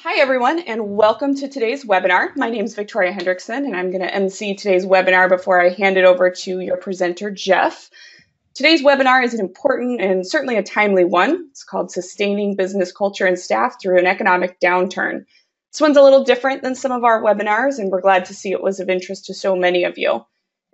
Hi everyone, and welcome to today's webinar. My name is Victoria Hendrickson, and I'm going to MC today's webinar before I hand it over to your presenter, Jeff. Today's webinar is an important and certainly a timely one. It's called Sustaining Business Culture and Staff Through an Economic Downturn. This one's a little different than some of our webinars, and we're glad to see it was of interest to so many of you.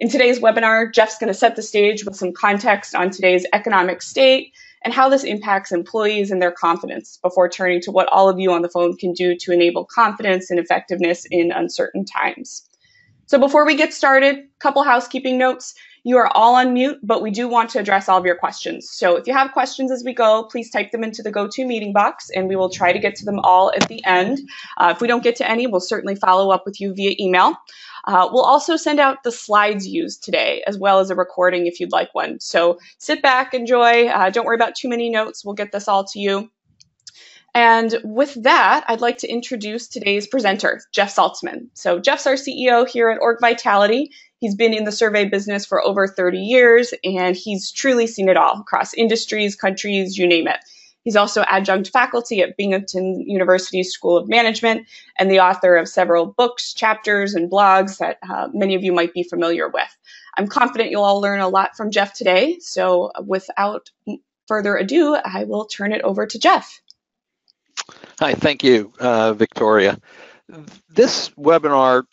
In today's webinar, Jeff's going to set the stage with some context on today's economic state and how this impacts employees and their confidence before turning to what all of you on the phone can do to enable confidence and effectiveness in uncertain times. So before we get started, a couple housekeeping notes. You are all on mute, but we do want to address all of your questions. So if you have questions as we go, please type them into the GoToMeeting box, and we will try to get to them all at the end. If we don't get to any, we'll certainly follow up with you via email. We'll also send out the slides used today, as well as a recording if you'd like one. So sit back, enjoy. Don't worry about too many notes. We'll get this all to you. And with that, I'd like to introduce today's presenter, Jeff Saltzman. So Jeff's our CEO here at OrgVitality. He's been in the survey business for over 30 years, and he's truly seen it all across industries, countries, you name it. He's also adjunct faculty at Binghamton University's School of Management and the author of several books, chapters, and blogs that many of you might be familiar with. I'm confident you'll all learn a lot from Jeff today. So without further ado, I will turn it over to Jeff. Hi, thank you, Victoria. This webinar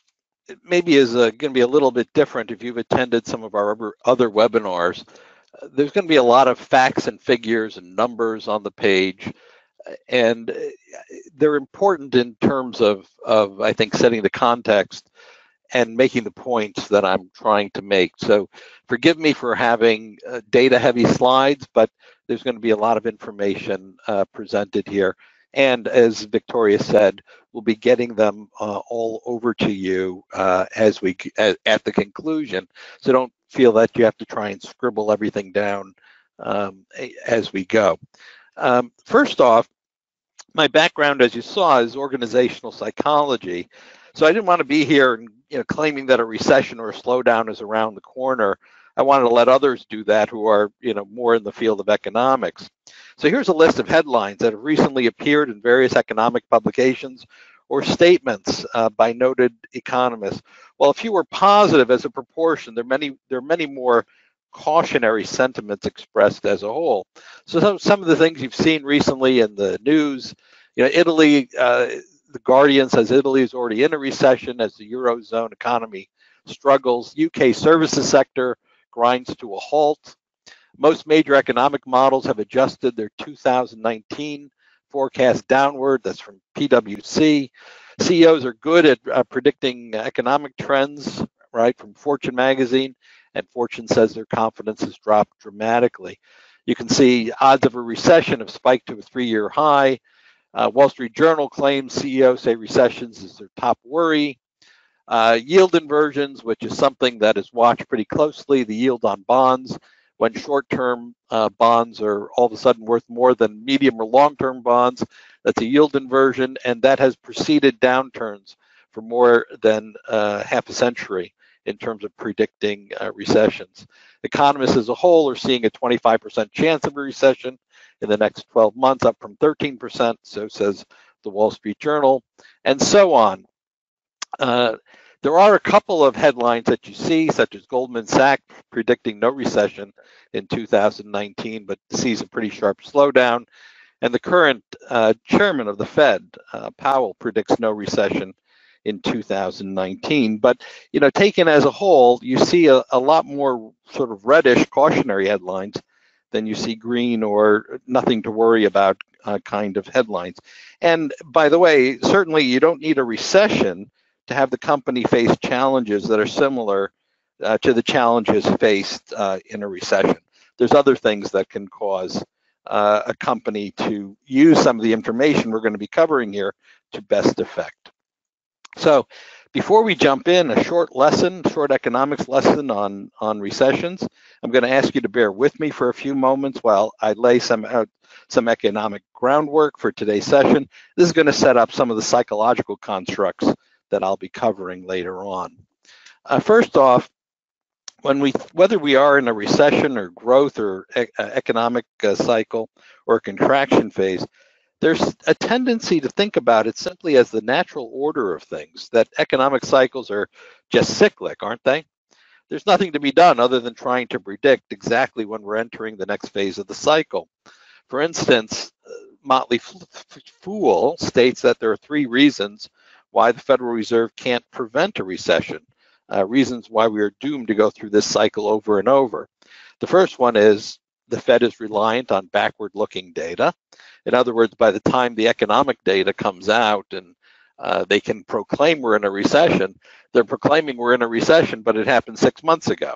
maybe is going to be a little bit different if you've attended some of our other webinars. There's going to be a lot of facts and figures and numbers on the page, and they're important in terms of I think, setting the context and making the points that I'm trying to make. So forgive me for having data-heavy slides, but there's going to be a lot of information presented here. And as Victoria said, we'll be getting them all over to you at the conclusion. So don't feel that you have to try and scribble everything down as we go. First off, my background, as you saw, is organizational psychology. So I didn't want to be here and claiming that a recession or a slowdown is around the corner. I wanted to let others do that who are more in the field of economics. So here's a list of headlines that have recently appeared in various economic publications or statements by noted economists. While a few were positive as a proportion, there are many more cautionary sentiments expressed as a whole. So some of the things you've seen recently in the news, Italy, the Guardian says Italy is already in a recession as the Eurozone economy struggles. UK services sector grinds to a halt. Most major economic models have adjusted their 2019 forecast downward. That's from PwC. CEOs are good at predicting economic trends, right, from Fortune magazine, and Fortune says their confidence has dropped dramatically. You can see odds of a recession have spiked to a 3-year high. Wall Street Journal claims CEOs say recessions is their top worry. Yield inversions, which is something that is watched pretty closely, the yield on bonds, when short-term bonds are all of a sudden worth more than medium or long-term bonds. That's a yield inversion, and that has preceded downturns for more than half a century in terms of predicting recessions. Economists as a whole are seeing a 25% chance of a recession in the next 12 months, up from 13%, so says the Wall Street Journal, and so on. There are a couple of headlines that you see, such as Goldman Sachs predicting no recession in 2019, but sees a pretty sharp slowdown. And the current chairman of the Fed, Powell, predicts no recession in 2019. But, taken as a whole, you see a lot more sort of reddish cautionary headlines than you see green or nothing to worry about kind of headlines. And by the way, certainly you don't need a recession to have the company face challenges that are similar to the challenges faced in a recession. There's other things that can cause a company to use some of the information we're going to be covering here to best effect. So before we jump in, a short economics lesson on recessions. I'm going to ask you to bear with me for a few moments while I lay some economic groundwork for today's session. This is going to set up some of the psychological constructs that I'll be covering later on. First off, whether we are in a recession or growth or economic cycle or contraction phase, there's a tendency to think about it simply as the natural order of things, that economic cycles are just cyclic, aren't they? There's nothing to be done other than trying to predict exactly when we're entering the next phase of the cycle. For instance, Motley Fool states that there are 3 reasons why the Federal Reserve can't prevent a recession, reasons why we are doomed to go through this cycle over and over. The first one is the Fed is reliant on backward-looking data. In other words, by the time the economic data comes out and they can proclaim we're in a recession, they're proclaiming we're in a recession, but it happened 6 months ago,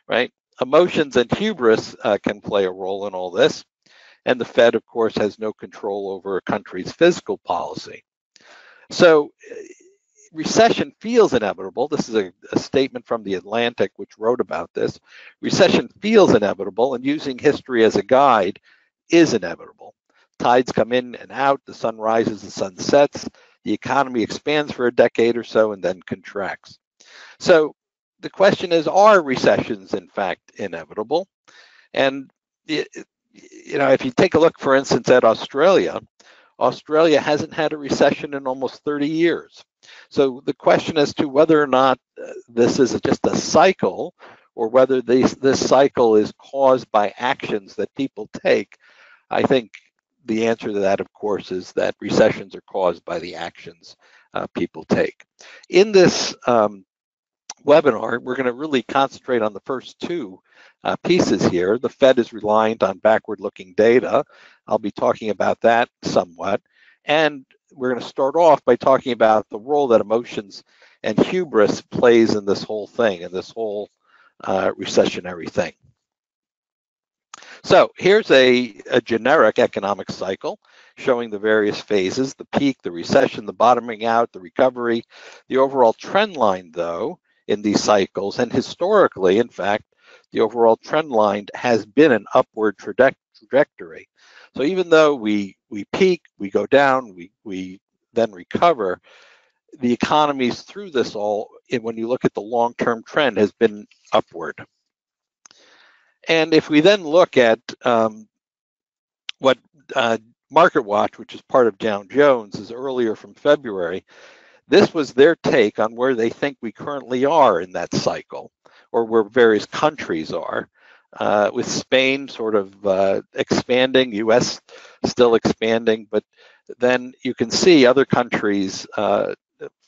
right? Emotions and hubris can play a role in all this. And the Fed, of course, has no control over a country's fiscal policy. So recession feels inevitable. This is a statement from The Atlantic, which wrote about this. Recession feels inevitable, and using history as a guide is inevitable. Tides come in and out, the sun rises, the sun sets, the economy expands for a decade or so and then contracts. So the question is, are recessions in fact inevitable? And if you take a look, for instance, at Australia, Australia hasn't had a recession in almost 30 years. So the question as to whether or not this is just a cycle or whether this cycle is caused by actions that people take, I think the answer to that, of course, is that recessions are caused by the actions people take. In this webinar, we're going to really concentrate on the first 2 pieces here. The Fed is reliant on backward-looking data. I'll be talking about that somewhat. And we're going to start off by talking about the role that emotions and hubris plays in this whole thing, in this whole recessionary thing. So here's a generic economic cycle showing the various phases: the peak, the recession, the bottoming out, the recovery. The overall trend line, though, in these cycles, and historically, in fact, the overall trend line has been an upward trajectory. So even though we peak, we go down, we then recover, the economies through this all, when you look at the long-term trend, has been upward. And if we then look at what MarketWatch, which is part of Dow Jones, is earlier from February, this was their take on where they think we currently are in that cycle, or where various countries are, with Spain sort of expanding, US still expanding, but then you can see other countries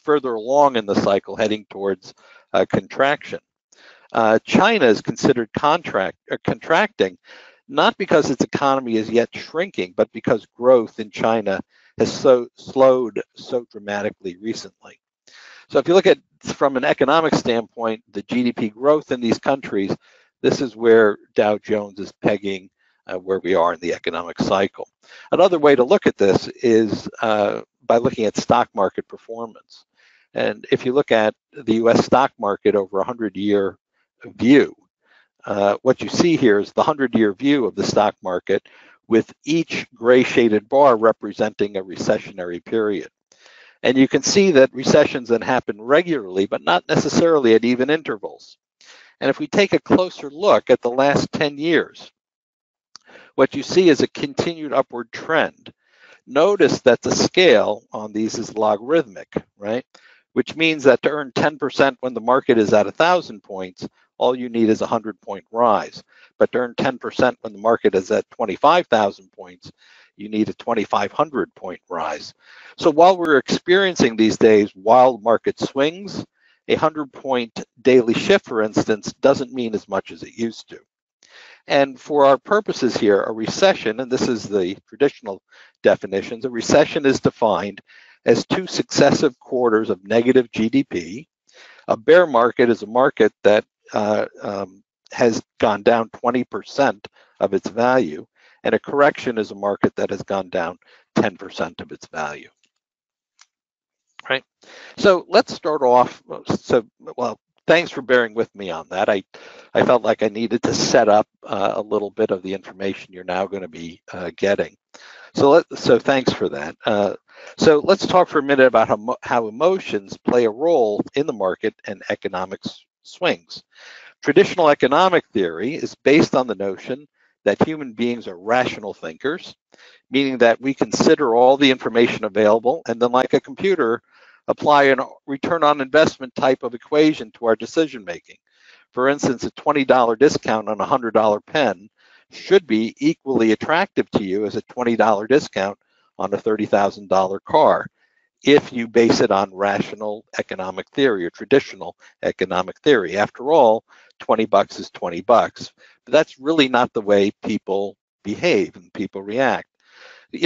further along in the cycle heading towards contraction. China is considered contracting, not because its economy is yet shrinking, but because growth in China has slowed so dramatically recently. So if you look at, from an economic standpoint, the GDP growth in these countries, this is where Dow Jones is pegging where we are in the economic cycle. Another way to look at this is by looking at stock market performance. And if you look at the US stock market over a 100-year view, what you see here is the 100-year view of the stock market, with each gray shaded bar representing a recessionary period. And you can see that recessions then happen regularly, but not necessarily at even intervals. And if we take a closer look at the last 10 years, what you see is a continued upward trend. Notice that the scale on these is logarithmic, right? Which means that to earn 10% when the market is at 1,000 points, all you need is a 100-point rise. But to earn 10% when the market is at 25,000 points, you need a 2,500-point rise. So while we're experiencing these days wild market swings, a 100-point daily shift, for instance, doesn't mean as much as it used to. And for our purposes here, a recession, and this is the traditional definitions, a recession is defined as 2 successive quarters of negative GDP. A bear market is a market that has gone down 20% of its value, and a correction is a market that has gone down 10% of its value. Right? So let's start off. Well, thanks for bearing with me on that. I felt like I needed to set up a little bit of the information you're now going to be getting. So thanks for that. So let's talk for a minute about how emotions play a role in the market and economic swings. Traditional economic theory is based on the notion that human beings are rational thinkers, meaning that we consider all the information available and then, like a computer, apply a return on investment type of equation to our decision making. For instance, a $20 discount on a $100 pen should be equally attractive to you as a $20 discount on a $30,000 car if you base it on rational economic theory or traditional economic theory. After all, 20 bucks is 20 bucks. But that's really not the way people behave and people react.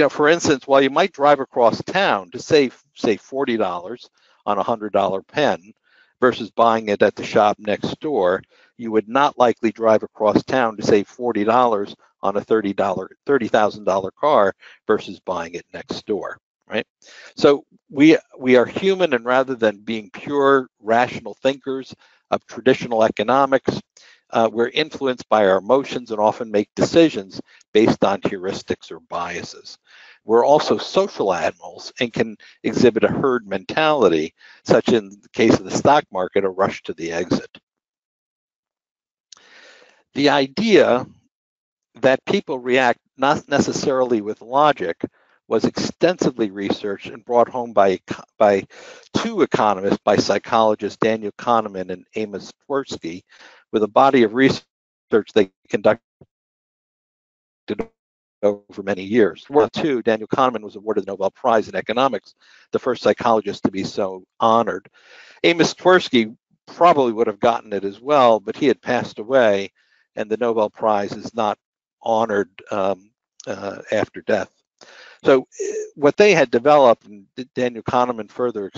For instance, while you might drive across town to save, say, $40 on a $100 pen versus buying it at the shop next door, you would not likely drive across town to save $40 on a $30,000 car versus buying it next door, right? So we are human, and rather than being pure rational thinkers of traditional economics, we're influenced by our emotions and often make decisions based on heuristics or biases. We're also social animals and can exhibit a herd mentality, such in the case of the stock market, a rush to the exit. The idea that people react not necessarily with logic was extensively researched and brought home by two economists, by psychologists Daniel Kahneman and Amos Tversky, with a body of research they conducted over many years. World War II, Daniel Kahneman was awarded the Nobel Prize in economics, the first psychologist to be so honored. Amos Tversky probably would have gotten it as well, but he had passed away, and the Nobel Prize is not honored after death. So what they had developed, and Daniel Kahneman further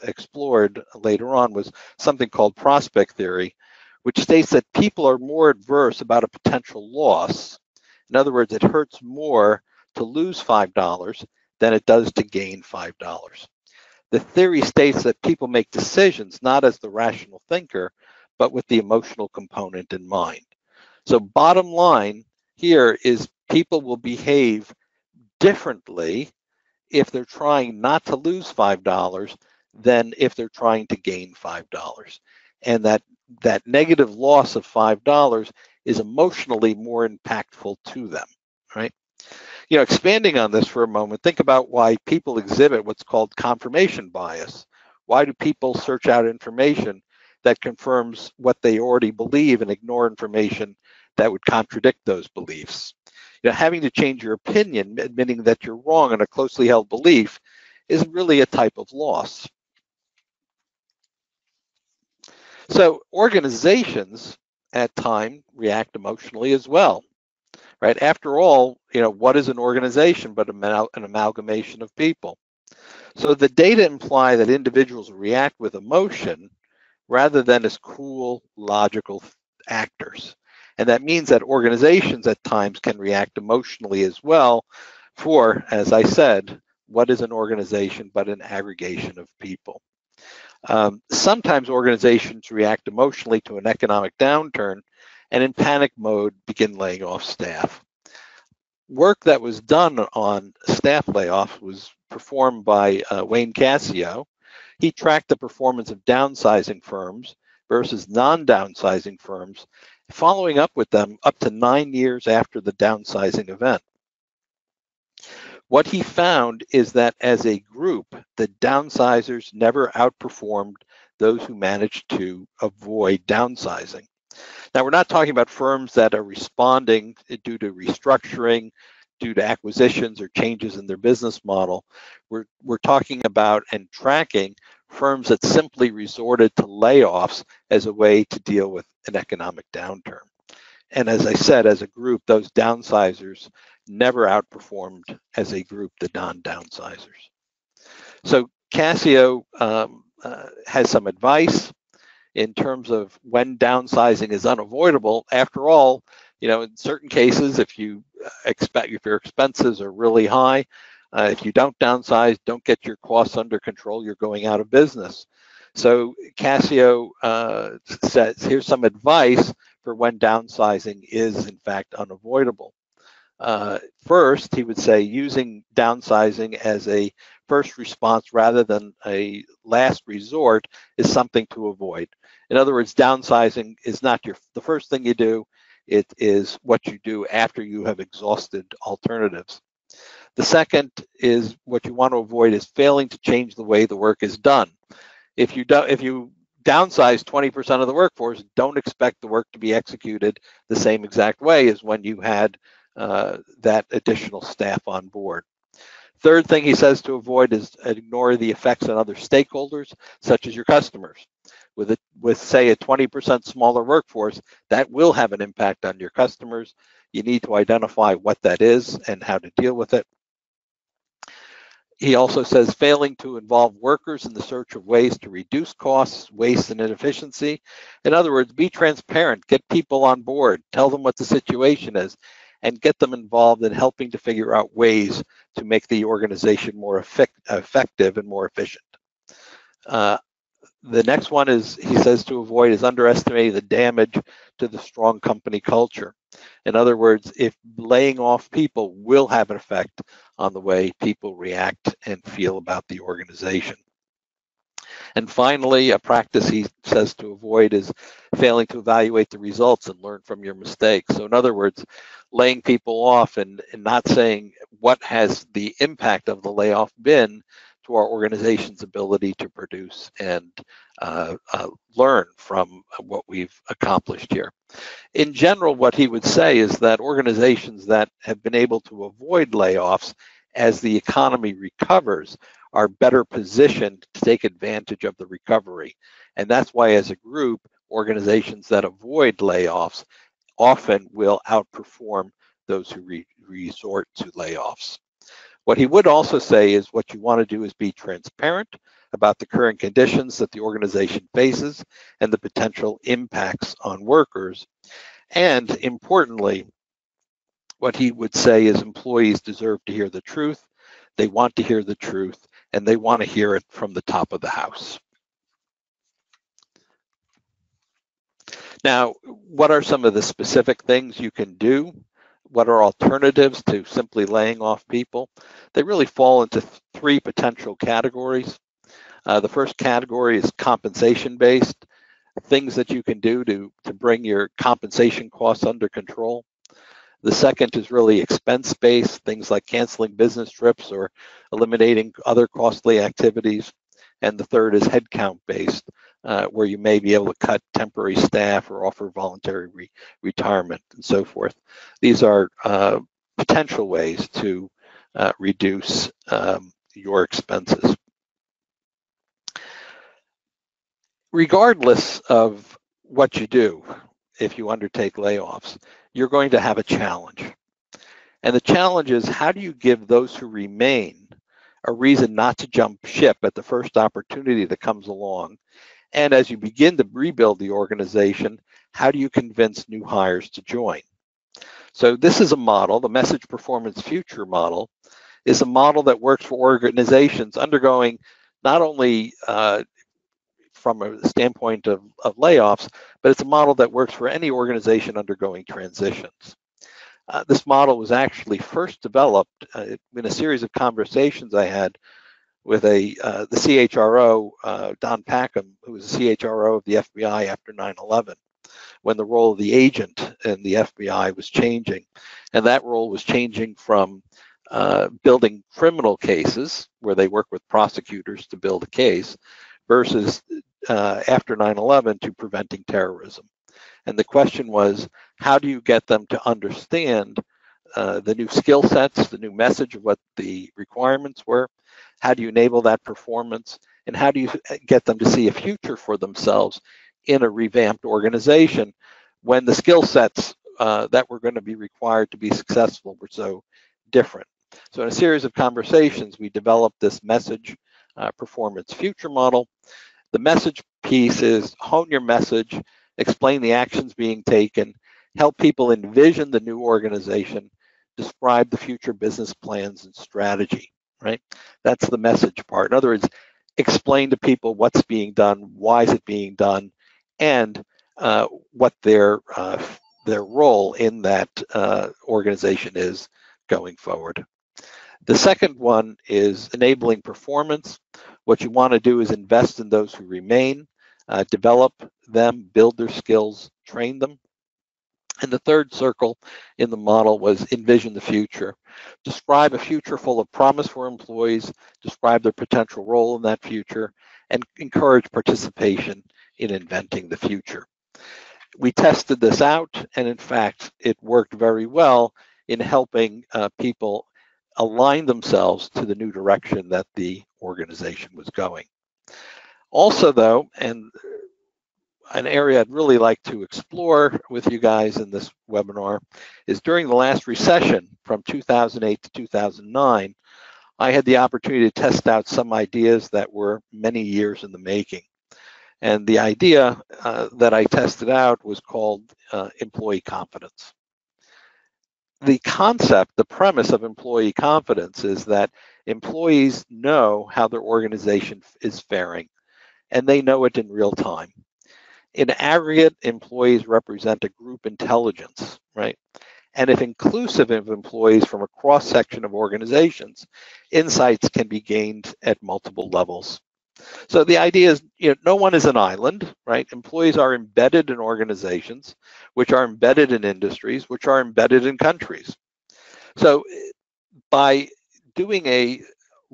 explored later on, was something called prospect theory, which states that people are more adverse about a potential loss. In other words, it hurts more to lose $5 than it does to gain $5. The theory states that people make decisions not as the rational thinker, but with the emotional component in mind. So bottom line here is people will behave differently if they're trying not to lose $5 than if they're trying to gain $5. And that negative loss of $5 is emotionally more impactful to them, right? Expanding on this for a moment, think about why people exhibit what's called confirmation bias. Why do people search out information that confirms what they already believe and ignore information that would contradict those beliefs? Having to change your opinion, admitting that you're wrong in a closely held belief, is really a type of loss. So organizations at times react emotionally as well, right? After all, what is an organization but an amalgamation of people? So the data imply that individuals react with emotion rather than as cool, logical actors. And that means that organizations at times can react emotionally as well for, as I said, what is an organization but an aggregation of people? Sometimes organizations react emotionally to an economic downturn and in panic mode begin laying off staff. Work that was done on staff layoffs was performed by Wayne Cassio. He tracked the performance of downsizing firms versus non-downsizing firms, following up with them up to 9 years after the downsizing event. What he found is that as a group, the downsizers never outperformed those who managed to avoid downsizing. Now, we're not talking about firms that are responding due to restructuring, due to acquisitions or changes in their business model. We're talking about and tracking firms that simply resorted to layoffs as a way to deal with an economic downturn. And as I said, as a group, those downsizers never outperformed as a group the non-downsizers. So Cassio has some advice in terms of when downsizing is unavoidable. After all, in certain cases, if your expenses are really high, if you don't downsize, don't get your costs under control, you're going out of business. So Cassio says, here's some advice for when downsizing is in fact unavoidable. First, he would say using downsizing as a first response rather than a last resort is something to avoid. In other words, downsizing is not the first thing you do. It is what you do after you have exhausted alternatives. The second is what you want to avoid is failing to change the way the work is done. If you downsize 20% of the workforce, don't expect the work to be executed the same exact way as when you had that additional staff on board. Third thing he says to avoid is ignore the effects on other stakeholders, such as your customers. With say a 20% smaller workforce, that will have an impact on your customers. You need to identify what that is and how to deal with it. He also says failing to involve workers in the search of ways to reduce costs, waste, and inefficiency. In other words, be transparent, get people on board, tell them what the situation is, and get them involved in helping to figure out ways to make the organization more effective and more efficient. The next one is, he says to avoid is underestimating the damage to the strong company culture. In other words, if laying off people will have an effect on the way people react and feel about the organization. And finally, a practice he says to avoid is failing to evaluate the results and learn from your mistakes. So in other words, laying people off and not saying what has the impact of the layoff been to our organization's ability to produce and learn from what we've accomplished here. In general, what he would say is that organizations that have been able to avoid layoffs as the economy recovers are better positioned to take advantage of the recovery. And that's why, as a group, organizations that avoid layoffs often will outperform those who resort to layoffs. What he would also say is what you want to do is be transparent about the current conditions that the organization faces and the potential impacts on workers. And importantly, what he would say is employees deserve to hear the truth. They want to hear the truth, and they want to hear it from the top of the house. Now, what are some of the specific things you can do? What are alternatives to simply laying off people? They really fall into three potential categories. The first category is compensation-based, things that you can do to bring your compensation costs under control. The second is really expense-based, things like canceling business trips or eliminating other costly activities. And the third is headcount-based, where you may be able to cut temporary staff or offer voluntary retirement and so forth. These are potential ways to reduce your expenses. Regardless of what you do, if you undertake layoffs, you're going to have a challenge. And the challenge is, how do you give those who remain a reason not to jump ship at the first opportunity that comes along? And as you begin to rebuild the organization, how do you convince new hires to join? So this is a model, the Message Performance Future model, is a model that works for organizations undergoing not only from a standpoint of layoffs, but it's a model that works for any organization undergoing transitions. This model was actually first developed in a series of conversations I had with the CHRO, Don Packham, who was the CHRO of the FBI after 9/11, when the role of the agent in the FBI was changing. And that role was changing from building criminal cases, where they work with prosecutors to build a case, versus after 9/11 to preventing terrorism. And the question was, how do you get them to understand the new skill sets, the new message of what the requirements were? How do you enable that performance? And how do you get them to see a future for themselves in a revamped organization when the skill sets that were going to be required to be successful were so different? So in a series of conversations, we developed this Message Performance Future model. The message piece is hone your message, explain the actions being taken, help people envision the new organization, describe the future business plans and strategy, right? That's the message part. In other words, explain to people what's being done, why is it being done, and what their role in that organization is going forward. The second one is enabling performance. What you want to do is invest in those who remain, develop them, build their skills, train them. And the third circle in the model was envision the future. Describe a future full of promise for employees, describe their potential role in that future, and encourage participation in inventing the future. We tested this out, and in fact, it worked very well in helping people align themselves to the new direction that the organization was going. Also, though, and an area I'd really like to explore with you guys in this webinar is during the last recession from 2008 to 2009, I had the opportunity to test out some ideas that were many years in the making. And the idea that I tested out was called employee confidence. The concept, the premise of employee confidence is that employees know how their organization is faring, and they know it in real time. In aggregate, employees represent a group intelligence, right? And if inclusive of employees from a cross-section of organizations, insights can be gained at multiple levels. So the idea is, no one is an island, right? Employees are embedded in organizations, which are embedded in industries, which are embedded in countries. So by doing a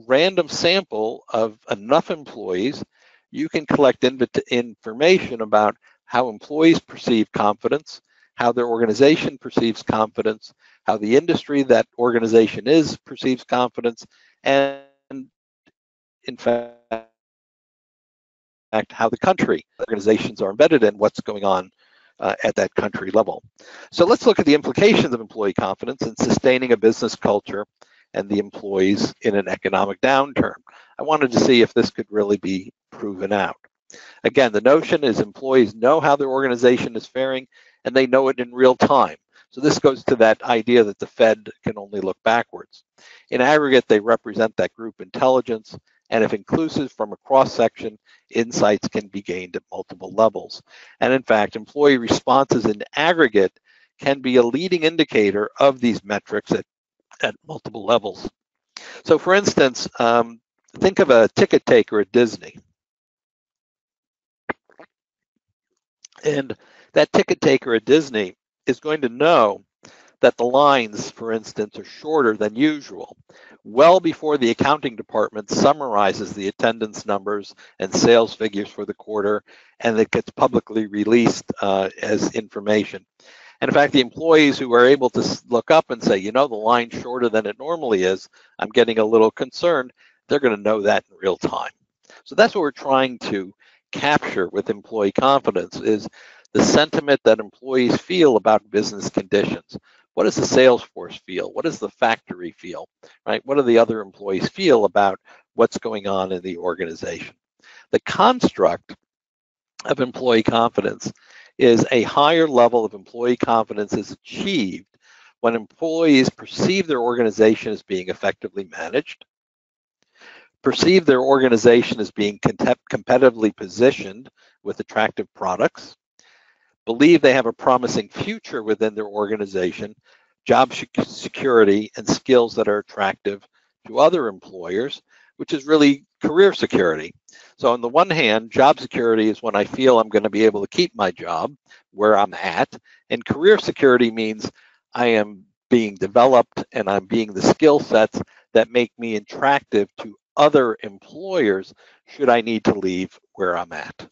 random sample of enough employees, you can collect information about how employees perceive confidence, how their organization perceives confidence, how the industry that organization is perceives confidence, and in fact, how the country organizations are embedded in, what's going on at that country level. So let's look at the implications of employee confidence in sustaining a business culture and the employees in an economic downturn. I wanted to see if this could really be proven out. Again, the notion is employees know how their organization is faring, and they know it in real time. So this goes to that idea that the Fed can only look backwards. In aggregate, they represent that group intelligence, and if inclusive from a cross-section, insights can be gained at multiple levels. And in fact, employee responses in aggregate can be a leading indicator of these metrics at multiple levels. So for instance, think of a ticket taker at Disney. And that ticket taker at Disney is going to know that the lines, for instance, are shorter than usual, well before the accounting department summarizes the attendance numbers and sales figures for the quarter, and it gets publicly released as information. And in fact, the employees who are able to look up and say, the line's shorter than it normally is, I'm getting a little concerned, they're going to know that in real time. So that's what we're trying to capture with employee confidence, is the sentiment that employees feel about business conditions. What does the sales force feel? What does the factory feel, right? What do the other employees feel about what's going on in the organization? The construct of employee confidence is a higher level of employee confidence is achieved when employees perceive their organization as being effectively managed, perceive their organization as being competitively positioned with attractive products, believe they have a promising future within their organization, job security, and skills that are attractive to other employers, which is really career security. So on the one hand, job security is when I feel I'm going to be able to keep my job where I'm at, and career security means I am being developed and I'm being the skill sets that make me attractive to other employers should I need to leave where I'm at.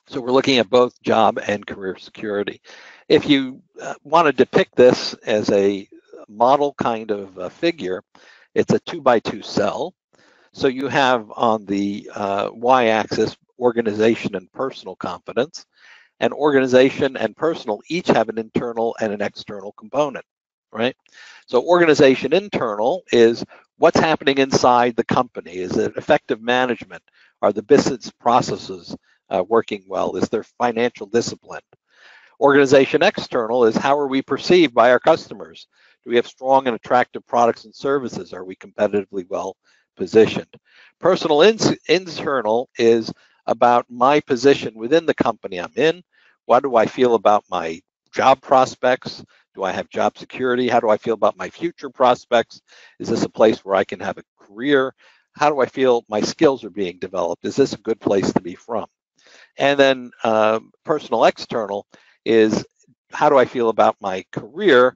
So we're looking at both job and career security. If you want to depict this as a model kind of figure, it's a 2x2 cell. So you have on the y-axis organization and personal confidence, and organization and personal each have an internal and an external component, right? So organization internal is what's happening inside the company. Is it effective management? Are the business processes working well? Is there financial discipline? Organization external is how are we perceived by our customers? Do we have strong and attractive products and services? Are we competitively well positioned? Personal internal is about my position within the company I'm in. What do I feel about my job prospects? Do I have job security? How do I feel about my future prospects? Is this a place where I can have a career? How do I feel my skills are being developed? Is this a good place to be from? And then personal external is, how do I feel about my career?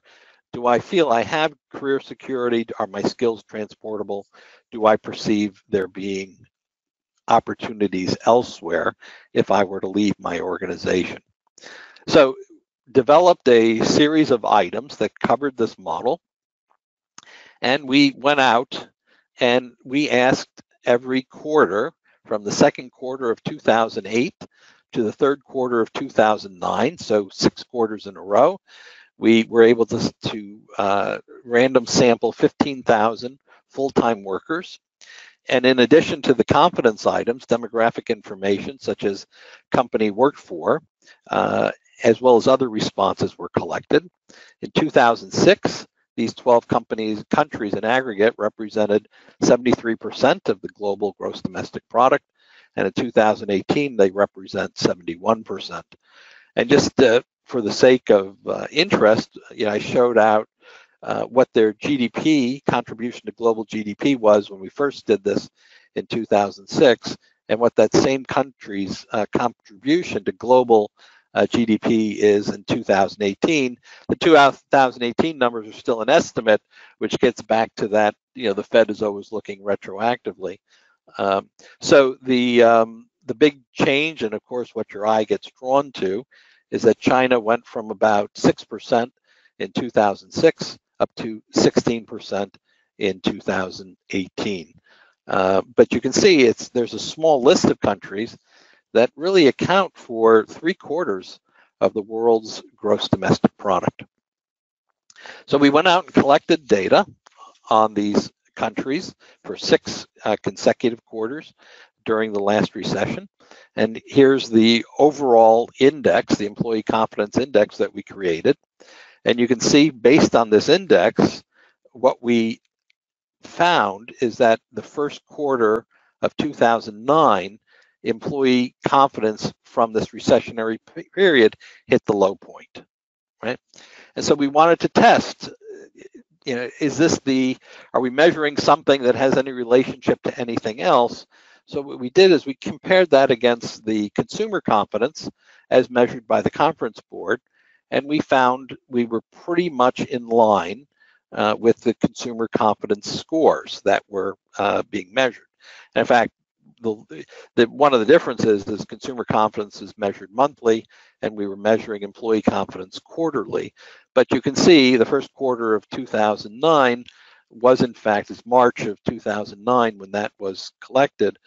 Do I feel I have career security? Are my skills transportable? Do I perceive there being opportunities elsewhere if I were to leave my organization? So developed a series of items that covered this model, and we went out and we asked every quarter from the second quarter of 2008 to the third quarter of 2009, so 6 quarters in a row. We were able to random sample 15,000 full-time workers. And in addition to the confidence items, demographic information such as company worked for, as well as other responses were collected. In 2006, these 12 countries in aggregate represented 73% of the global gross domestic product. And in 2018, they represent 71%. And just for the sake of interest, I showed out what their GDP contribution to global GDP was when we first did this in 2006, and what that same country's contribution to global GDP is in 2018. The 2018 numbers are still an estimate, which gets back to that, the Fed is always looking retroactively. So the big change, and of course what your eye gets drawn to, is that China went from about 6% in 2006 up to 16% in 2018. But you can see there's a small list of countries that really account for 3/4 of the world's gross domestic product. So we went out and collected data on these countries for 6 consecutive quarters during the last recession. And here's the overall index, the employee confidence index that we created. And you can see based on this index, what we found is that the first quarter of 2009, employee confidence from this recessionary period hit the low point, right? And so we wanted to test, are we measuring something that has any relationship to anything else? So what we did is we compared that against the consumer confidence as measured by the Conference Board, and we found we were pretty much in line with the consumer confidence scores that were being measured. And in fact, one of the differences is consumer confidence is measured monthly, and we were measuring employee confidence quarterly. But you can see the first quarter of 2009 was, in fact, it's March of 2009 when that was collected,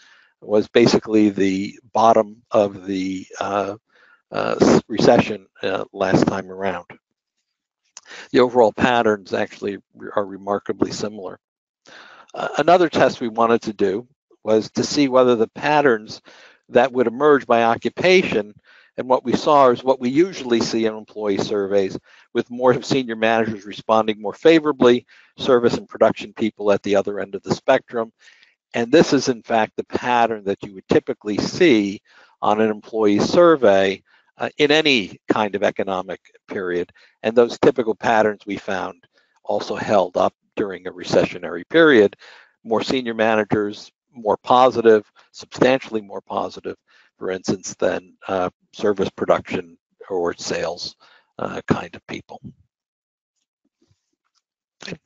was basically the bottom of the recession last time around. The overall patterns actually are remarkably similar. Another test we wanted to do was to see whether the patterns that would emerge by occupation, and what we saw is what we usually see in employee surveys, with more senior managers responding more favorably, service and production people at the other end of the spectrum. And this is in fact the pattern that you would typically see on an employee survey in any kind of economic period. And those typical patterns we found also held up during a recessionary period. More senior managers, more positive, substantially more positive, for instance, than service production or sales kind of people. Okay.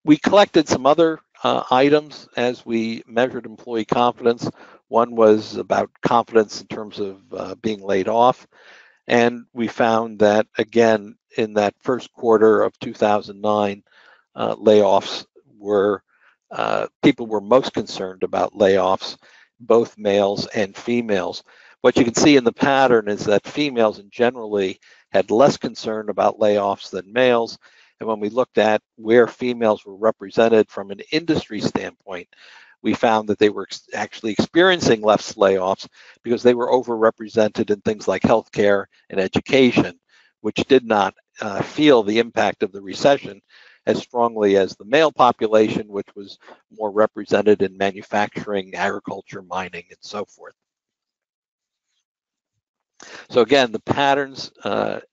We collected some other items as we measured employee confidence. One was about confidence in terms of being laid off. And we found that, again, in that first quarter of 2009, layoffs were, people were most concerned about layoffs, both males and females. What you can see in the pattern is that females generally had less concern about layoffs than males. And when we looked at where females were represented from an industry standpoint, we found that they were actually experiencing less layoffs because they were overrepresented in things like healthcare and education, which did not feel the impact of the recession as strongly as the male population, which was more represented in manufacturing, agriculture, mining, and so forth. So again, the patterns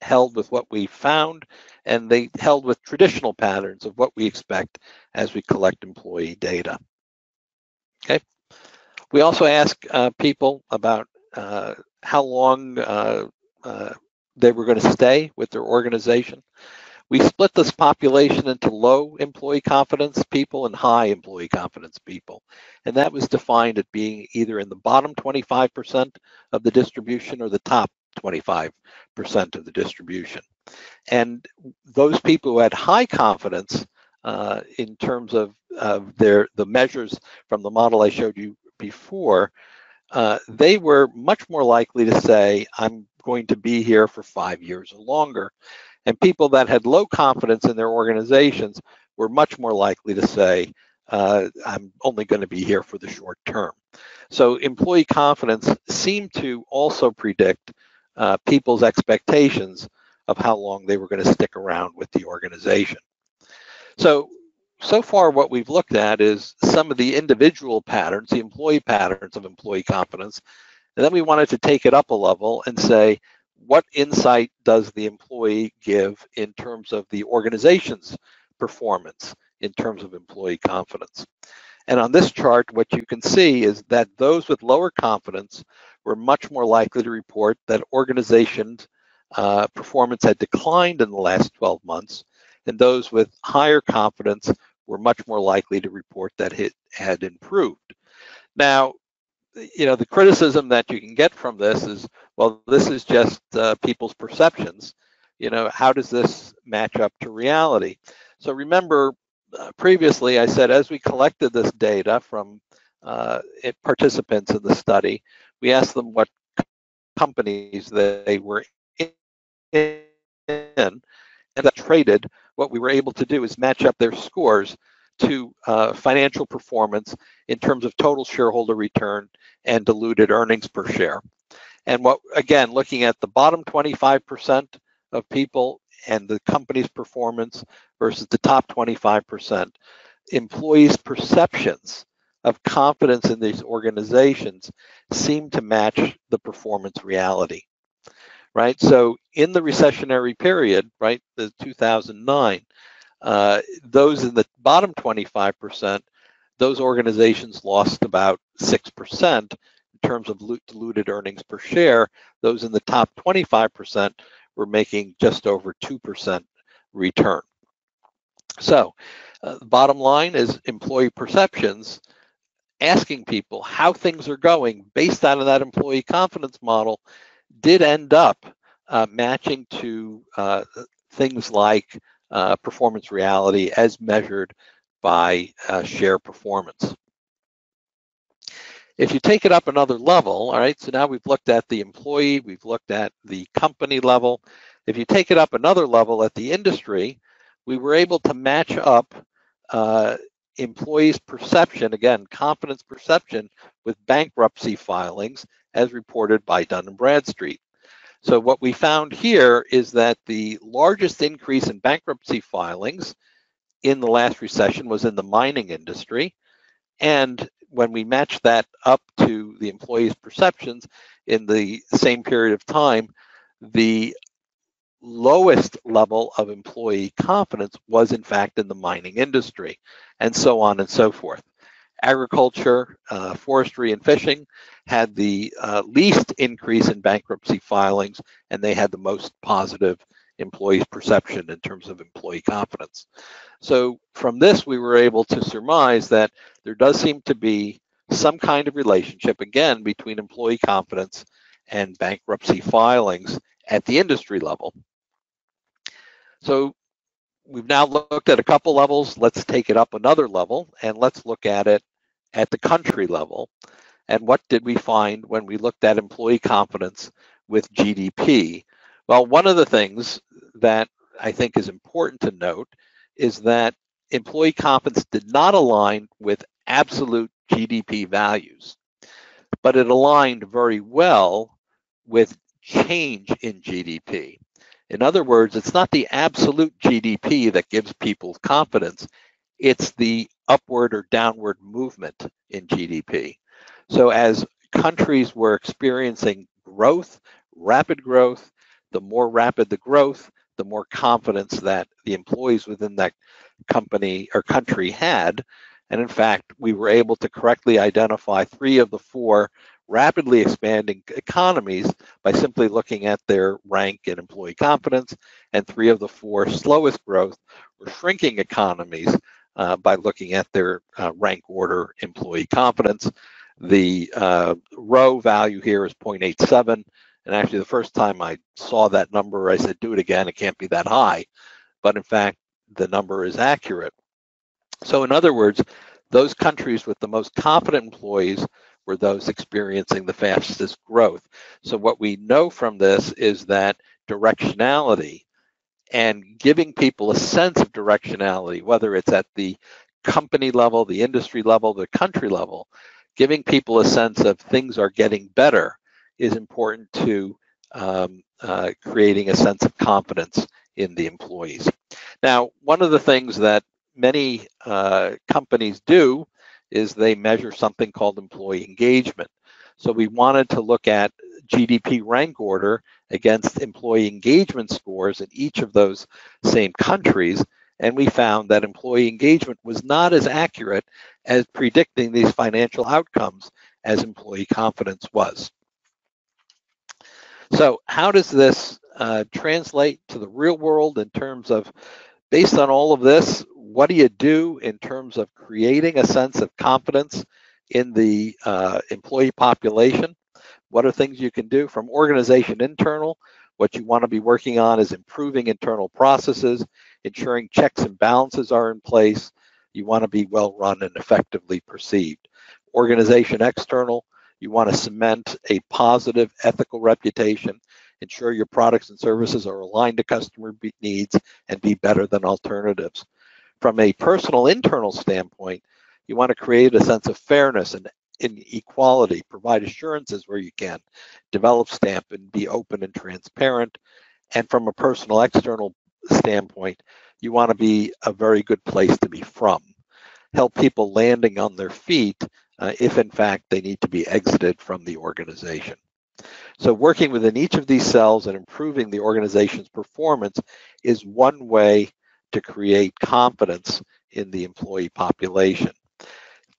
held with what we found, and they held with traditional patterns of what we expect as we collect employee data. Okay. We also ask people about how long they were going to stay with their organization. We split this population into low employee confidence people and high employee confidence people. And that was defined at being either in the bottom 25% of the distribution or the top 25% of the distribution. And those people who had high confidence in terms of the measures from the model I showed you before, they were much more likely to say, I'm going to be here for 5 years or longer. And people that had low confidence in their organizations were much more likely to say, I'm only going to be here for the short term. So employee confidence seemed to also predict people's expectations of how long they were going to stick around with the organization. So far what we've looked at is some of the individual patterns, the employee patterns of employee confidence. And then we wanted to take it up a level and say, what insight does the employee give in terms of the organization's performance in terms of employee confidence? And on this chart, what you can see is that those with lower confidence were much more likely to report that organizations' performance had declined in the last 12 months, and those with higher confidence were much more likely to report that it had improved. Now, the criticism that you can get from this is, well, this is just people's perceptions. How does this match up to reality? So remember, previously I said as we collected this data from participants in the study, we asked them what companies they were in, and that traded. What we were able to do is match up their scores to financial performance in terms of total shareholder return and diluted earnings per share. And again, looking at the bottom 25% of people and the company's performance versus the top 25%, employees' perceptions of confidence in these organizations seem to match the performance reality, right? So in the recessionary period, right, the 2009, those in the bottom 25%, those organizations lost about 6% in terms of diluted earnings per share. Those in the top 25% were making just over 2% return. So the bottom line is employee perceptions, asking people how things are going based on that employee confidence model did end up matching to things like performance reality as measured by share performance. If you take it up another level, all right, so now we've looked at the employee, we've looked at the company level. If you take it up another level at the industry, we were able to match up employees' perception, again, confidence perception, with bankruptcy filings as reported by Dun & Bradstreet. So what we found here is that the largest increase in bankruptcy filings in the last recession was in the mining industry. And when we match that up to the employees' perceptions in the same period of time, the lowest level of employee confidence was in fact in the mining industry, and so on and so forth. Agriculture, forestry, and fishing had the least increase in bankruptcy filings, and they had the most positive employee perception in terms of employee confidence. So from this, we were able to surmise that there does seem to be some kind of relationship, again, between employee confidence and bankruptcy filings at the industry level. So we've now looked at a couple levels. Let's take it up another level, and let's look at it at the country level. And what did we find when we looked at employee confidence with GDP? Well, one of the things that I think is important to note is that employee confidence did not align with absolute GDP values, but it aligned very well with change in GDP. In other words, it's not the absolute GDP that gives people confidence, it's the upward or downward movement in GDP. So as countries were experiencing growth, rapid growth, the more rapid the growth, the more confidence that the employees within that company or country had. And in fact, we were able to correctly identify 3 of the 4 rapidly expanding economies by simply looking at their rank in employee confidence, and 3 of the 4 slowest growth or shrinking economies by looking at their rank order employee confidence. The row value here is 0.87, and actually the first time I saw that number, I said, do it again, it can't be that high. But in fact, the number is accurate. So in other words, those countries with the most confident employees were those experiencing the fastest growth. So what we know from this is that directionality and giving people a sense of directionality, whether it's at the company level, the industry level, the country level, giving people a sense of things are getting better is important to creating a sense of confidence in the employees. Now, one of the things that many companies do is they measure something called employee engagement. So we wanted to look at GDP rank order against employee engagement scores in each of those same countries, and we found that employee engagement was not as accurate as predicting these financial outcomes as employee confidence was. So how does this translate to the real world in terms of, based on all of this, what do you do in terms of creating a sense of confidence in the employee population? What are things you can do from organization internal? What you want to be working on is improving internal processes, ensuring checks and balances are in place. You want to be well run and effectively perceived. Organization external, you want to cement a positive ethical reputation, ensure your products and services are aligned to customer needs, and be better than alternatives. From a personal internal standpoint, you want to create a sense of fairness and equality, provide assurances where you can, develop stamp and be open and transparent. And from a personal external standpoint, you want to be a very good place to be from. Help people landing on their feet if in fact they need to be exited from the organization. So working within each of these cells and improving the organization's performance is one way to create confidence in the employee population.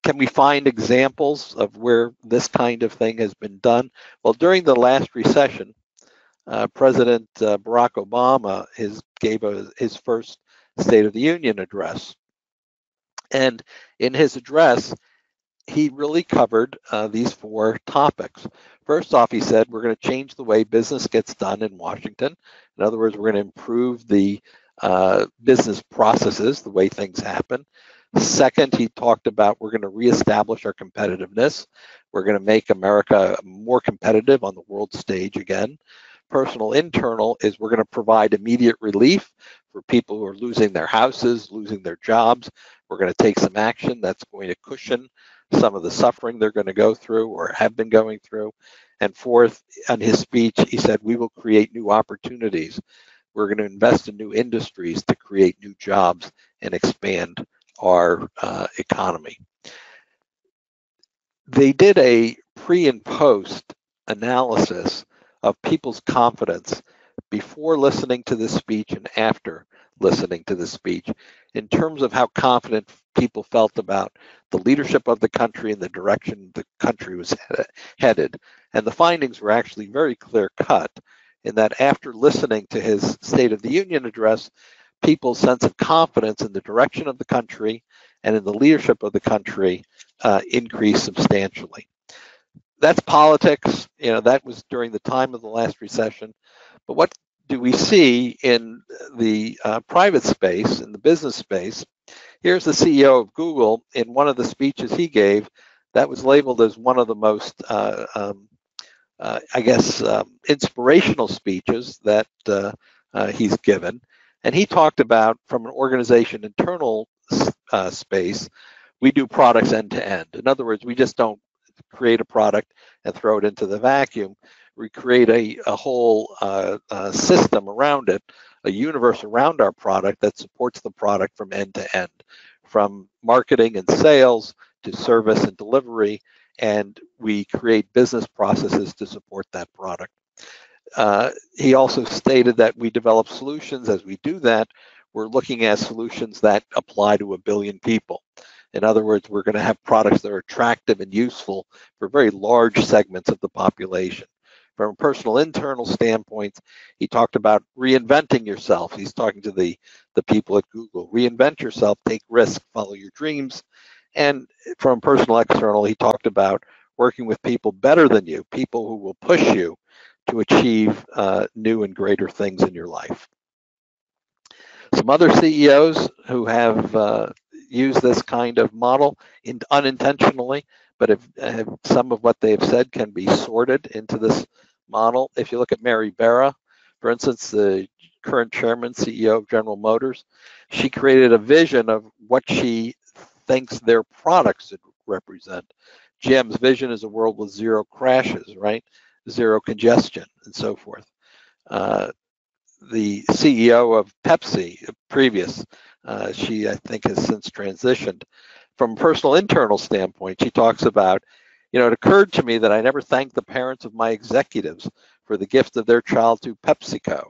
Can we find examples of where this kind of thing has been done? Well, during the last recession, President Barack Obama gave his first State of the Union address. And in his address, he really covered these 4 topics. First off, he said, we're going to change the way business gets done in Washington. In other words, we're going to improve the business processes, the way things happen. Second, he talked about we're going to reestablish our competitiveness. We're going to make America more competitive on the world stage again. Personal internal is we're going to provide immediate relief for people who are losing their houses, losing their jobs. We're going to take some action that's going to cushion some of the suffering they're going to go through or have been going through. And fourth, on his speech, he said, we will create new opportunities. We're going to invest in new industries to create new jobs and expand our economy. They did a pre and post analysis of people's confidence before listening to this speech and after listening to this speech in terms of how confident people felt about the leadership of the country and the direction the country was headed. And the findings were actually very clear cut in that after listening to his State of the Union address, people's sense of confidence in the direction of the country and in the leadership of the country increased substantially. That's politics. That was during the time of the last recession. But what do we see in the private space, in the business space? Here's the CEO of Google in one of the speeches he gave that was labeled as one of the most, inspirational speeches that he's given. And he talked about, from an organization internal space, we do products end to end. In other words, we just don't create a product and throw it into the vacuum. We create a whole system around it, a universe around our product that supports the product from end to end, from marketing and sales to service and delivery, and we create business processes to support that product. He also stated that we develop solutions. As we do that, we're looking at solutions that apply to 1 billion people. In other words, we're going to have products that are attractive and useful for very large segments of the population. From a personal internal standpoint, he talked about reinventing yourself. He's talking to the people at Google. Reinvent yourself, take risks, follow your dreams. And from personal external, he talked about working with people better than you, people who will push you to achieve new and greater things in your life. Some other CEOs who have used this kind of model unintentionally, but have some of what they've said can be sorted into this model. If you look at Mary Barra, for instance, the current chairman, CEO of General Motors, she created a vision of what she thinks their products should represent. GM's vision is a world with zero crashes, right? Zero congestion and so forth. The CEO of Pepsi, previous, she I think has since transitioned. From a personal internal standpoint, she talks about, it occurred to me that I never thanked the parents of my executives for the gift of their child to PepsiCo.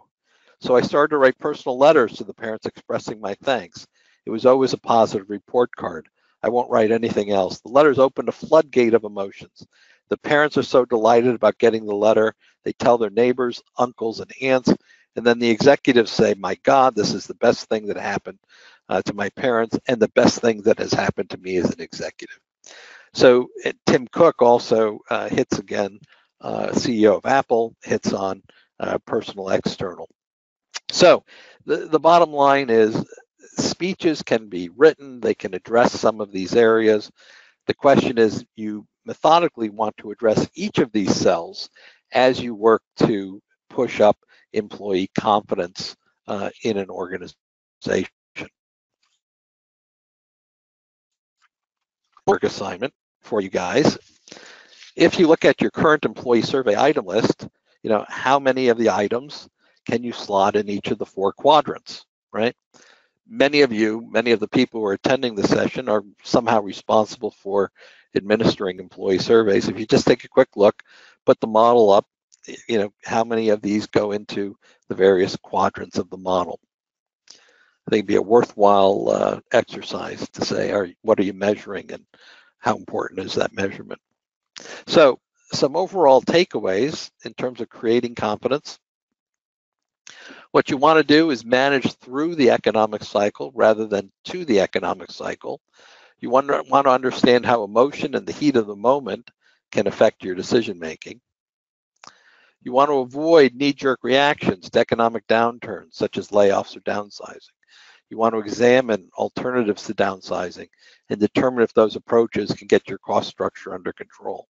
So I started to write personal letters to the parents expressing my thanks. It was always a positive report card. I won't write anything else. The letters opened a floodgate of emotions. The parents are so delighted about getting the letter. They tell their neighbors, uncles, and aunts. And then the executives say, my God, this is the best thing that happened to my parents and the best thing that has happened to me as an executive. So Tim Cook also hits again, CEO of Apple, hits on personal external. So the bottom line is speeches can be written. They can address some of these areas. The question is you methodically want to address each of these cells as you work to push up employee confidence in an organization. Work assignment for you guys. If you look at your current employee survey item list, how many of the items can you slot in each of the 4 quadrants, right? Many of the people who are attending the session are somehow responsible for administering employee surveys. If you just take a quick look, put the model up, how many of these go into the various quadrants of the model. I think it'd be a worthwhile exercise to say, what are you measuring and how important is that measurement? So some overall takeaways in terms of creating confidence. What you want to do is manage through the economic cycle rather than to the economic cycle. You want to understand how emotion and the heat of the moment can affect your decision making. You want to avoid knee-jerk reactions to economic downturns, such as layoffs or downsizing. You want to examine alternatives to downsizing and determine if those approaches can get your cost structure under control.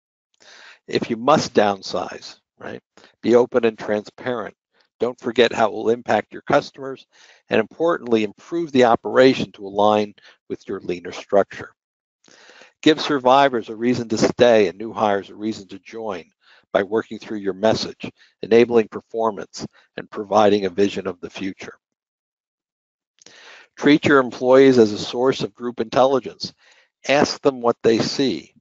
If you must downsize, right, be open and transparent. Don't forget how it will impact your customers, and importantly, improve the operation to align with your leaner structure. Give survivors a reason to stay and new hires a reason to join by working through your message, enabling performance, and providing a vision of the future. Treat your employees as a source of group intelligence. Ask them what they see.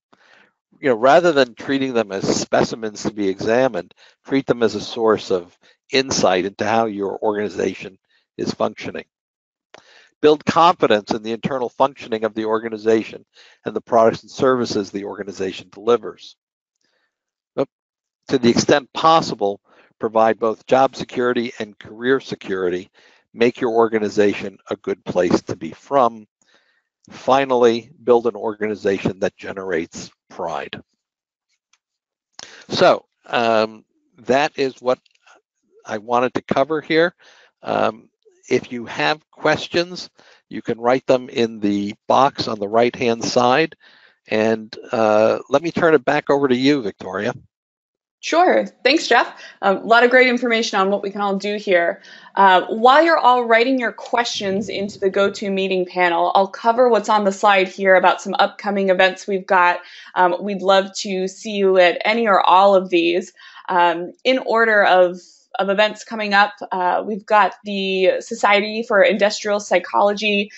Rather than treating them as specimens to be examined, treat them as a source of insight into how your organization is functioning. Build confidence in the internal functioning of the organization and the products and services the organization delivers. To the extent possible, provide both job security and career security. Make your organization a good place to be from. Finally, build an organization that generates pride. So that is what I wanted to cover here. If you have questions, you can write them in the box on the right-hand side. And let me turn it back over to you, Victoria. Sure. Thanks, Jeff. A lot of great information on what we can all do here. While you're all writing your questions into the GoToMeeting panel, I'll cover what's on the slide here about some upcoming events we've got. We'd love to see you at any or all of these. In order of events coming up, we've got the Society for Industrial Psychology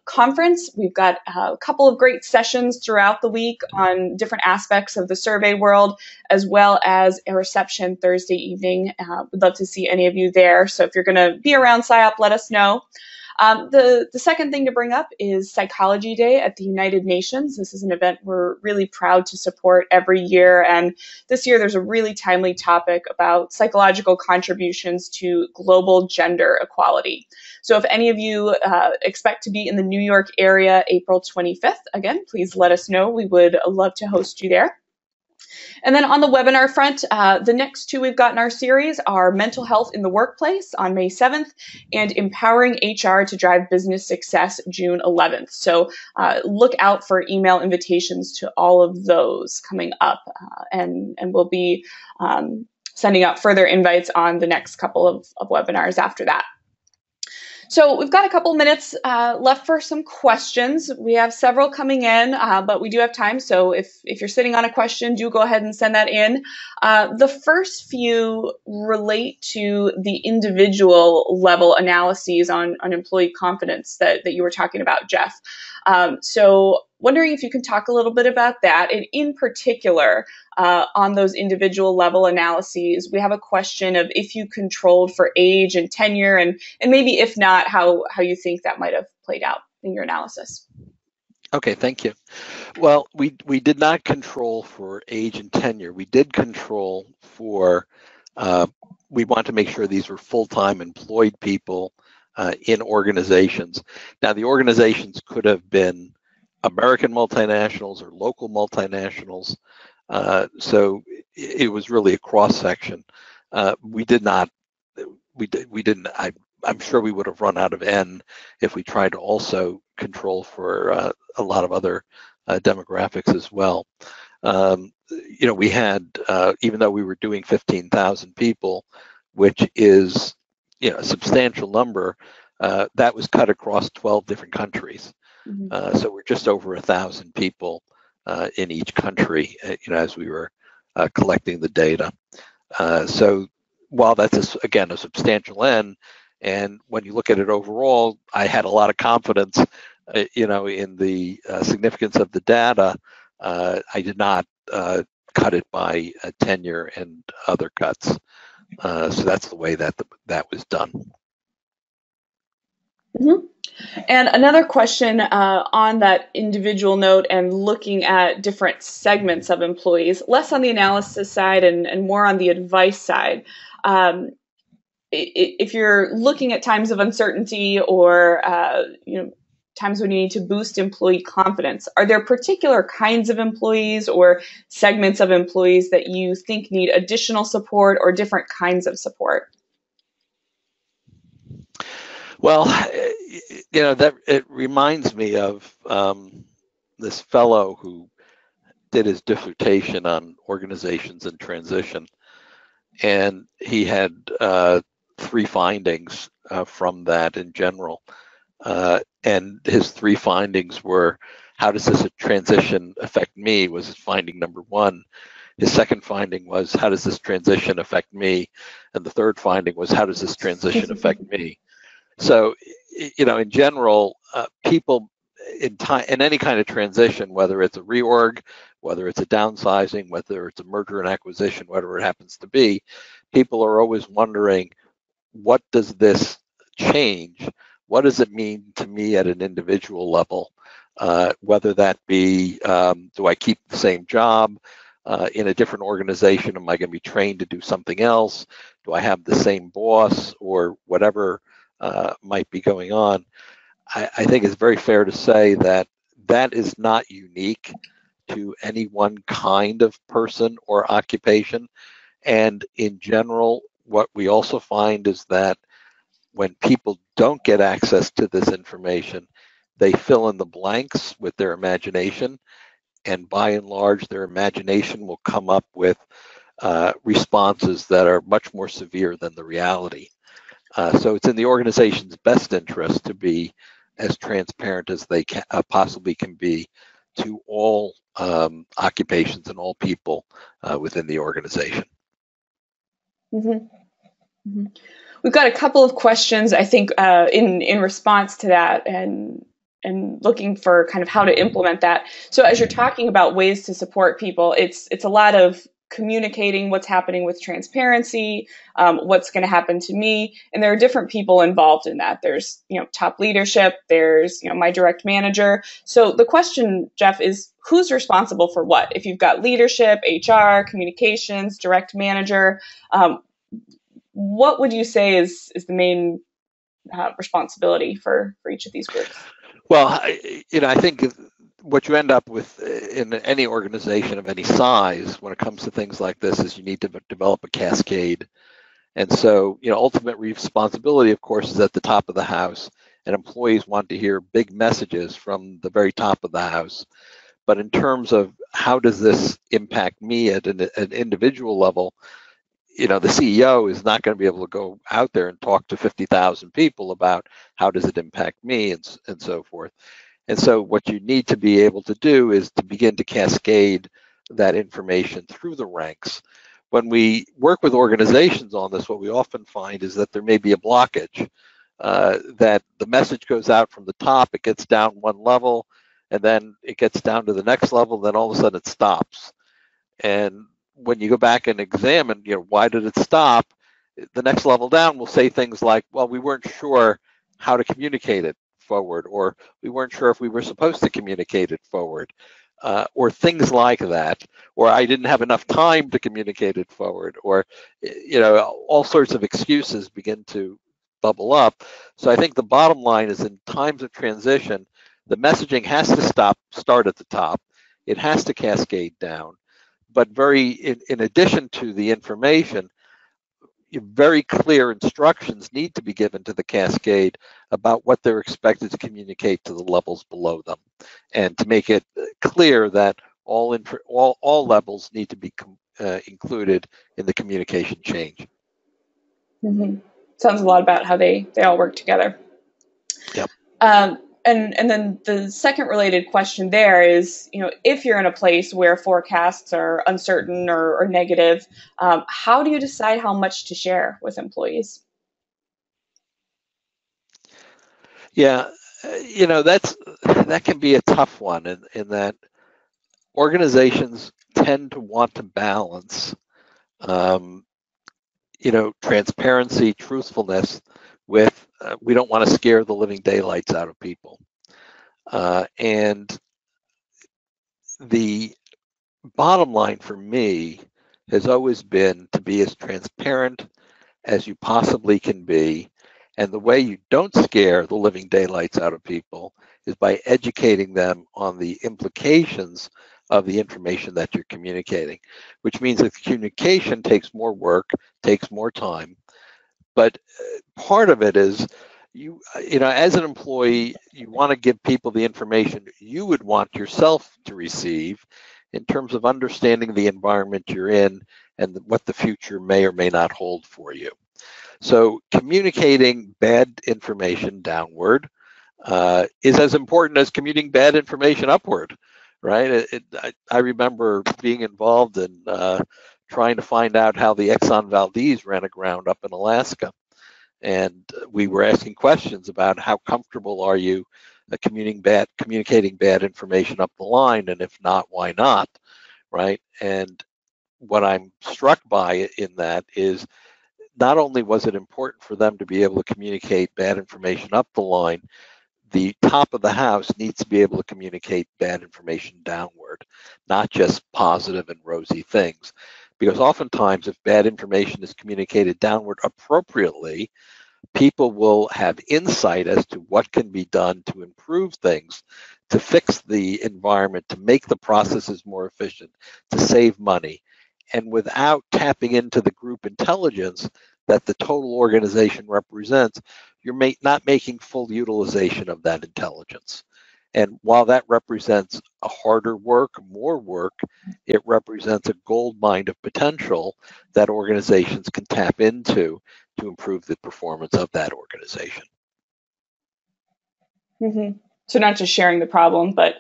conference. We've got a couple of great sessions throughout the week on different aspects of the survey world, as well as a reception Thursday evening. We'd love to see any of you there. So if you're going to be around PSYOP, let us know. The second thing to bring up is Psychology Day at the United Nations. This is an event we're really proud to support every year. And this year there's a really timely topic about psychological contributions to global gender equality. So if any of you expect to be in the New York area April 25th, again, please let us know. We would love to host you there. And then on the webinar front, the next two we've got in our series are Mental Health in the Workplace on May 7th and Empowering HR to Drive Business Success June 11th. So look out for email invitations to all of those coming up, and we'll be sending out further invites on the next couple of webinars after that. So we've got a couple minutes left for some questions. We have several coming in, but we do have time. So if you're sitting on a question, do go ahead and send that in. The first few relate to the individual level analyses on employee confidence that you were talking about, Jeff. So wondering if you can talk a little bit about that. And in particular, on those individual level analyses, we have a question of if you controlled for age and tenure, and maybe if not, how you think that might have played out in your analysis. Okay, thank you. Well, we did not control for age and tenure. We did control for, we want to make sure these were full-time employed people in organizations. Now, the organizations could have been American multinationals or local multinationals. So it was really a cross-section. We didn't, I'm sure we would have run out of N if we tried to also control for a lot of other demographics as well. We had, even though we were doing 15,000 people, which is, a substantial number, that was cut across 12 different countries. Mm-hmm. So we're just over 1,000 people in each country, as we were collecting the data. So while that's, again, a substantial N, and when you look at it overall, I had a lot of confidence, in the significance of the data. I did not cut it by tenure and other cuts. So that's the way that was done. Mm-hmm. And another question on that individual note and looking at different segments of employees, less on the analysis side and more on the advice side. If you're looking at times of uncertainty or times when you need to boost employee confidence, are there particular kinds of employees or segments of employees that you think need additional support or different kinds of support? Well, that it reminds me of this fellow who did his dissertation on organizations in transition, and he had 3 findings from that in general. And his 3 findings were, how does this transition affect me, was his finding number 1. His second finding was, how does this transition affect me? And the third finding was, how does this transition affect me? So, in general, people in any kind of transition, whether it's a reorg, whether it's a downsizing, whether it's a merger and acquisition, whatever it happens to be, people are always wondering, what does this change? What does it mean to me at an individual level? Whether that be, do I keep the same job in a different organization? Am I going to be trained to do something else? Do I have the same boss, or whatever might be going on? I think it's very fair to say that that is not unique to any one kind of person or occupation. And in general, what we also find is that when people don't get access to this information, they fill in the blanks with their imagination. And by and large, their imagination will come up with responses that are much more severe than the reality. So it's in the organization's best interest to be as transparent as they possibly can be to all occupations and all people within the organization. Mm-hmm. Mm-hmm. We've got a couple of questions, I think, in response to that, and looking for kind of how to implement that. So as you're talking about ways to support people, it's a lot of communicating what's happening with transparency, what's going to happen to me. And there are different people involved in that. There's, top leadership, there's, my direct manager. So the question, Jeff, is who's responsible for what? If you've got leadership, HR, communications, direct manager, what would you say is the main responsibility for each of these groups? Well, I think what you end up with in any organization of any size when it comes to things like this is you need to develop a cascade. And so, ultimate responsibility, of course, is at the top of the house, and employees want to hear big messages from the very top of the house. But in terms of how does this impact me at an individual level, the CEO is not going to be able to go out there and talk to 50,000 people about how does it impact me and so forth. And so what you need to be able to do is to begin to cascade that information through the ranks. When we work with organizations on this, what we often find is that there may be a blockage, that the message goes out from the top, it gets down one level, and then it gets down to the next level, then all of a sudden it stops. And when you go back and examine, why did it stop? The next level down will say things like, well, we weren't sure how to communicate it forward, or we weren't sure if we were supposed to communicate it forward, or things like that, or I didn't have enough time to communicate it forward, or, all sorts of excuses begin to bubble up. So I think the bottom line is in times of transition, the messaging has to start at the top. It has to cascade down. But in addition to the information, very clear instructions need to be given to the cascade about what they're expected to communicate to the levels below them, and to make it clear that all levels need to be included in the communication change. Mm-hmm. Sounds a lot about how they all work together. Yep. And then the second related question there is, if you're in a place where forecasts are uncertain or negative, how do you decide how much to share with employees? Yeah, that can be a tough one in that organizations tend to want to balance, transparency, truthfulness with we don't want to scare the living daylights out of people. And the bottom line for me has always been to be as transparent as you possibly can be. And the way you don't scare the living daylights out of people is by educating them on the implications of the information that you're communicating, which means that communication takes more work, takes more time. But part of it is as an employee, you want to give people the information you would want yourself to receive in terms of understanding the environment you're in and what the future may or may not hold for you. So communicating bad information downward is as important as communicating bad information upward, right? I remember being involved in trying to find out how the Exxon Valdez ran aground up in Alaska. And we were asking questions about how comfortable are you communicating bad information up the line, and if not, why not, right? And what I'm struck by in that is not only was it important for them to be able to communicate bad information up the line, the top of the house needs to be able to communicate bad information downward, not just positive and rosy things. Because oftentimes, if bad information is communicated downward appropriately, people will have insight as to what can be done to improve things, to fix the environment, to make the processes more efficient, to save money. And without tapping into the group intelligence that the total organization represents, you're not making full utilization of that intelligence. And while that represents a harder work, more work, it represents a gold mine of potential that organizations can tap into to improve the performance of that organization. Mm-hmm. So not just sharing the problem, but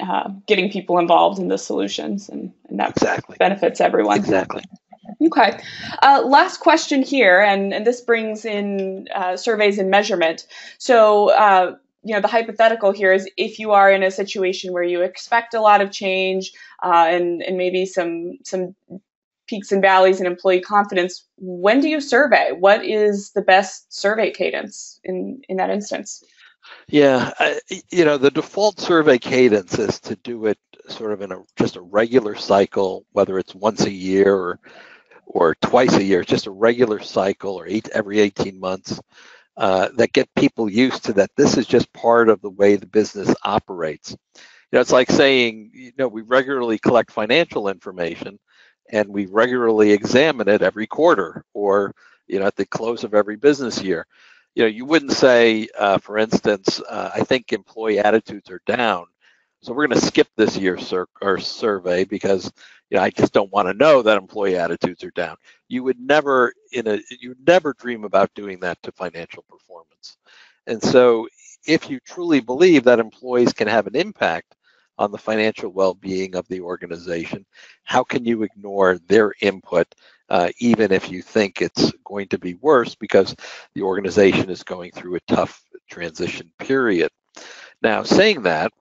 getting people involved in the solutions, and that exactly benefits everyone. Exactly. Okay. Last question here, and this brings in surveys and measurement. So, the hypothetical here is if you are in a situation where you expect a lot of change and maybe some peaks and valleys in employee confidence, when do you survey? What is the best survey cadence in that instance? Yeah, the default survey cadence is to do it sort of in just a regular cycle, whether it's once a year or twice a year, just a regular cycle, or every 18 months, that get people used to that. This is just part of the way the business operates. It's like saying, we regularly collect financial information and we regularly examine it every quarter, or, at the close of every business year. You wouldn't say, for instance, I think employee attitudes are down, so we're going to skip this year's survey because I just don't want to know that employee attitudes are down. You would never dream about doing that to financial performance. And so if you truly believe that employees can have an impact on the financial well-being of the organization, how can you ignore their input, even if you think it's going to be worse because the organization is going through a tough transition period? Now, saying that,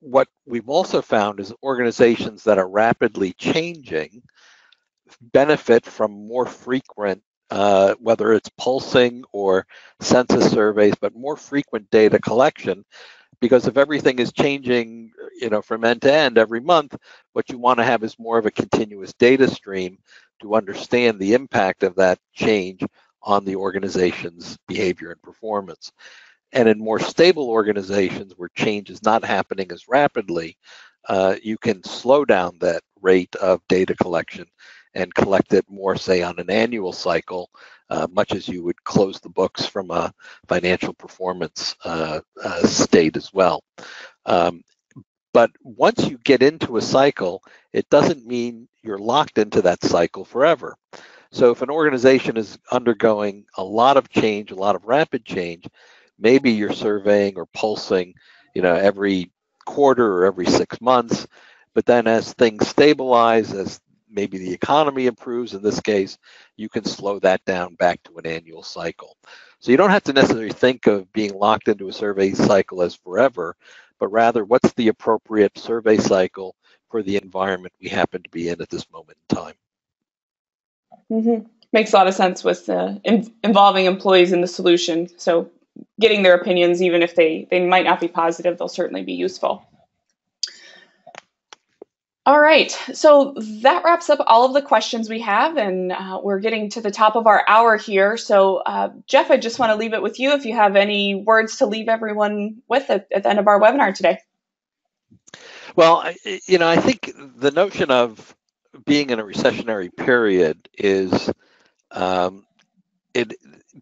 what we've also found is organizations that are rapidly changing benefit from more frequent, whether it's pulsing or census surveys, but more frequent data collection. Because if everything is changing, from end to end every month, what you want to have is more of a continuous data stream to understand the impact of that change on the organization's behavior and performance. And in more stable organizations where change is not happening as rapidly, you can slow down that rate of data collection and collect it more, say, on an annual cycle, much as you would close the books from a financial performance state as well. But once you get into a cycle, it doesn't mean you're locked into that cycle forever. So if an organization is undergoing a lot of change, a lot of rapid change, maybe you're surveying or pulsing, every quarter or every 6 months. But then as things stabilize, as maybe the economy improves, in this case, you can slow that down back to an annual cycle. So you don't have to necessarily think of being locked into a survey cycle as forever, but rather what's the appropriate survey cycle for the environment we happen to be in at this moment in time. Mm-hmm. Makes a lot of sense with involving employees in the solution. So getting their opinions, even if they might not be positive, they'll certainly be useful. All right, so that wraps up all of the questions we have, and we're getting to the top of our hour here. So, Jeff, I just want to leave it with you if you have any words to leave everyone with at the end of our webinar today. Well, I think the notion of being in a recessionary period is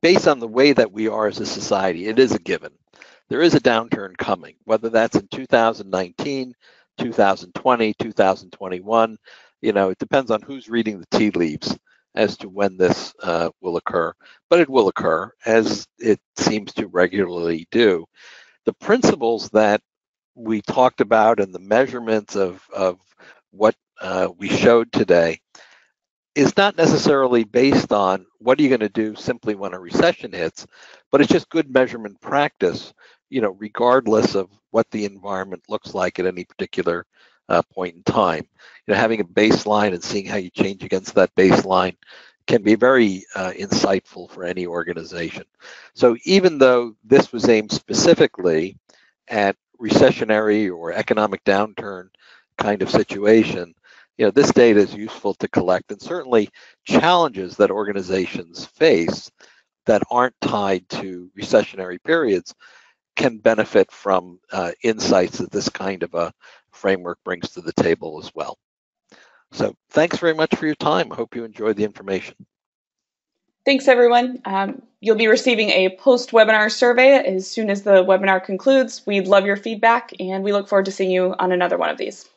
based on the way that we are as a society. It is a given. There is a downturn coming, whether that's in 2019, 2020, 2021. It depends on who's reading the tea leaves as to when this will occur. But it will occur, as it seems to regularly do. The principles that we talked about and the measurements of what we showed today is not necessarily based on what are you going to do simply when a recession hits, but it's just good measurement practice, regardless of what the environment looks like at any particular point in time. Having a baseline and seeing how you change against that baseline can be very insightful for any organization. So even though this was aimed specifically at recessionary or economic downturn kind of situation, this data is useful to collect, and certainly challenges that organizations face that aren't tied to recessionary periods can benefit from insights that this kind of a framework brings to the table as well. So thanks very much for your time. I hope you enjoyed the information. Thanks, everyone. You'll be receiving a post-webinar survey as soon as the webinar concludes. We'd love your feedback, and we look forward to seeing you on another one of these.